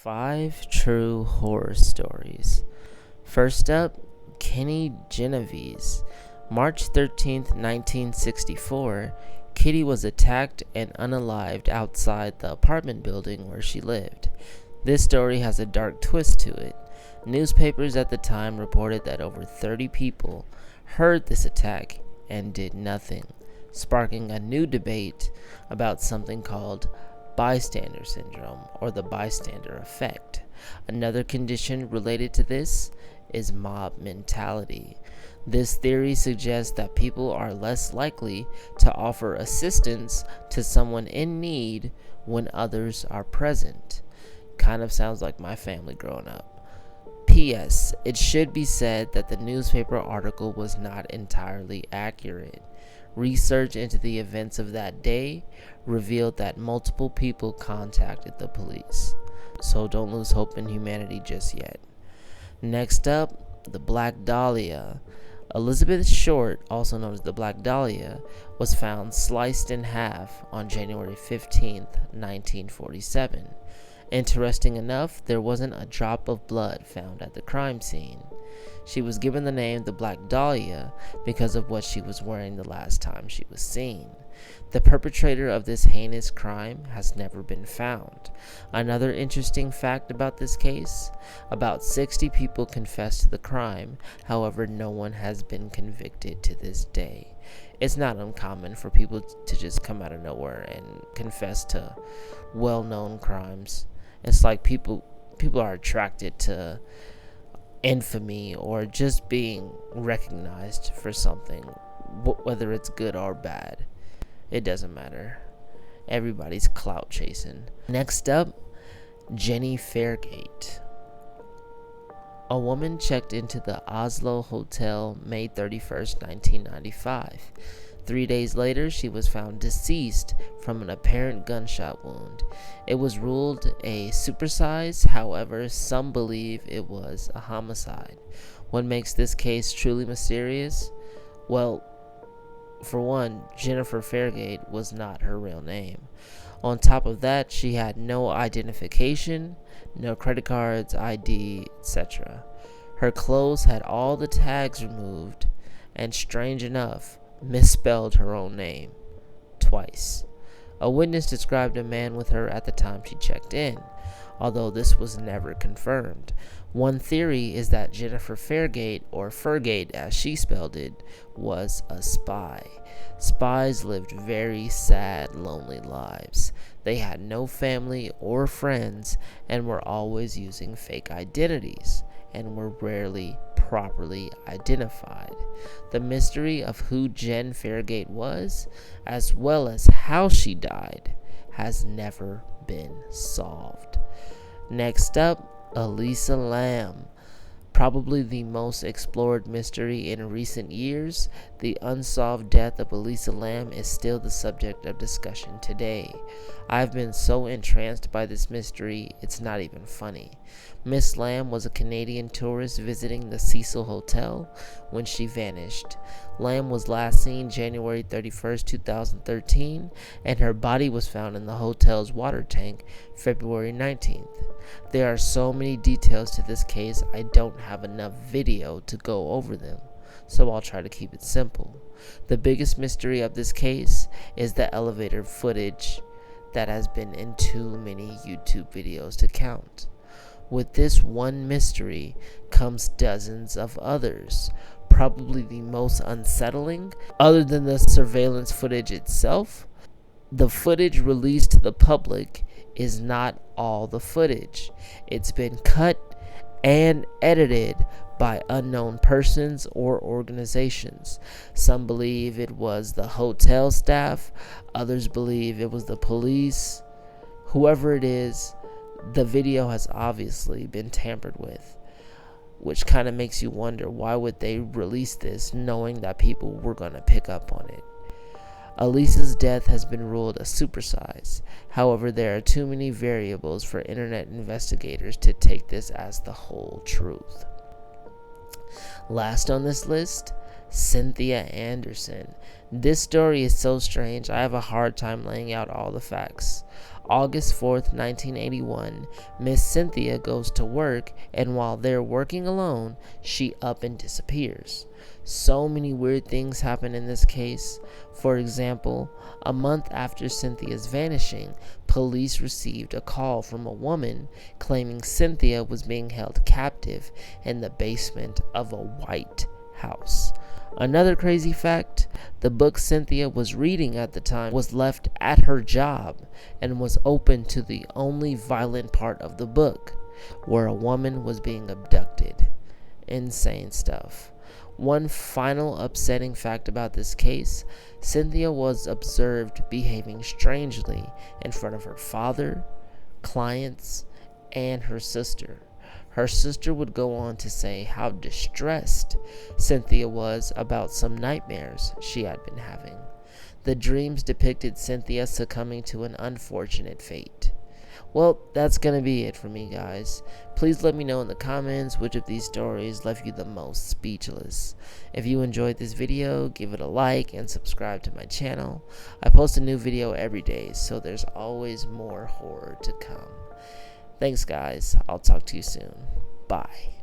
5 true horror stories. First up, Kenny Genovese. March 13th, 1964, Kitty was attacked and unalived outside the apartment building where she lived. This story has a dark twist to it. Newspapers at the time reported that over 30 people heard this attack and did nothing, sparking a new debate about something called bystander syndrome or the bystander effect. Another condition related to this is mob mentality. This theory suggests that people are less likely to offer assistance to someone in need when others are present. Kind of sounds like my family growing up. P.S. It should be said that the newspaper article was not entirely accurate. Research into the events of that day revealed that multiple people contacted the police. So don't lose hope in humanity just yet. Next up, the Black Dahlia. Elizabeth Short, also known as the Black Dahlia, was found sliced in half on January 15th, 1947. Interesting enough, there wasn't a drop of blood found at the crime scene. She was given the name the Black Dahlia because of what she was wearing the last time she was seen. The perpetrator of this heinous crime has never been found. Another interesting fact about this case, about 60 people confessed to the crime, however no one has been convicted to this day. It's not uncommon for people to just come out of nowhere and confess to well-known crimes. It's like people are attracted to infamy or just being recognized for something, whether it's good or bad. It doesn't matter. Everybody's clout chasing. Next up, Jenny Fairgate. A woman checked into the Oslo Hotel May 31st, 1995. 3 days later, she was found deceased from an apparent gunshot wound. It was ruled a supersize, however, some believe it was a homicide. What makes this case truly mysterious? Well, for one, Jennifer Fairgate was not her real name. On top of that, she had no identification, no credit cards, ID, etc. Her clothes had all the tags removed, and strange enough, misspelled her own name twice. A witness described a man with her at the time she checked in, although this was never confirmed. One theory is that Jennifer Fairgate, or Fergate as she spelled it, was a spy. Spies lived very sad, lonely lives. They had no family or friends and were always using fake identities and were rarely properly identified. The mystery of who Jen Fairgate was, as well as how she died, has never been solved. Next up, Elisa Lam. Probably the most explored mystery in recent years, the unsolved death of Elisa Lam is still the subject of discussion today. I've been so entranced by this mystery, it's not even funny. Miss Lam was a Canadian tourist visiting the Cecil Hotel when she vanished. Lam was last seen January 31st, 2013, and her body was found in the hotel's water tank February 19th. There are so many details to this case, I don't have enough video to go over them, so I'll try to keep it simple. The biggest mystery of this case is the elevator footage that has been in too many YouTube videos to count. With this one mystery comes dozens of others. Probably the most unsettling, other than the surveillance footage itself, the footage released to the public is not all the footage. It's been cut and edited by unknown persons or organizations. Some believe it was the hotel staff, others believe it was the police. Whoever it is, the video has obviously been tampered with, which kind of makes you wonder, why would they release this knowing that people were going to pick up on it? Elisa's death has been ruled a supersize. However, there are too many variables for internet investigators to take this as the whole truth. Last on this list, Cynthia Anderson. This story is so strange, I have a hard time laying out all the facts. August 4th, 1981, Miss Cynthia goes to work, and while they're working alone, she up and disappears. So many weird things happen in this case. For example, a month after Cynthia's vanishing, police received a call from a woman claiming Cynthia was being held captive in the basement of a white house. Another crazy fact, the book Cynthia was reading at the time was left at her job and was open to the only violent part of the book, where a woman was being abducted. Insane stuff. One final upsetting fact about this case, Cynthia was observed behaving strangely in front of her father, clients, and her sister. Her sister would go on to say how distressed Cynthia was about some nightmares she had been having. The dreams depicted Cynthia succumbing to an unfortunate fate. Well, that's gonna be it for me, guys. Please let me know in the comments which of these stories left you the most speechless. If you enjoyed this video, give it a like and subscribe to my channel. I post a new video every day, so there's always more horror to come. Thanks, guys. I'll talk to you soon. Bye.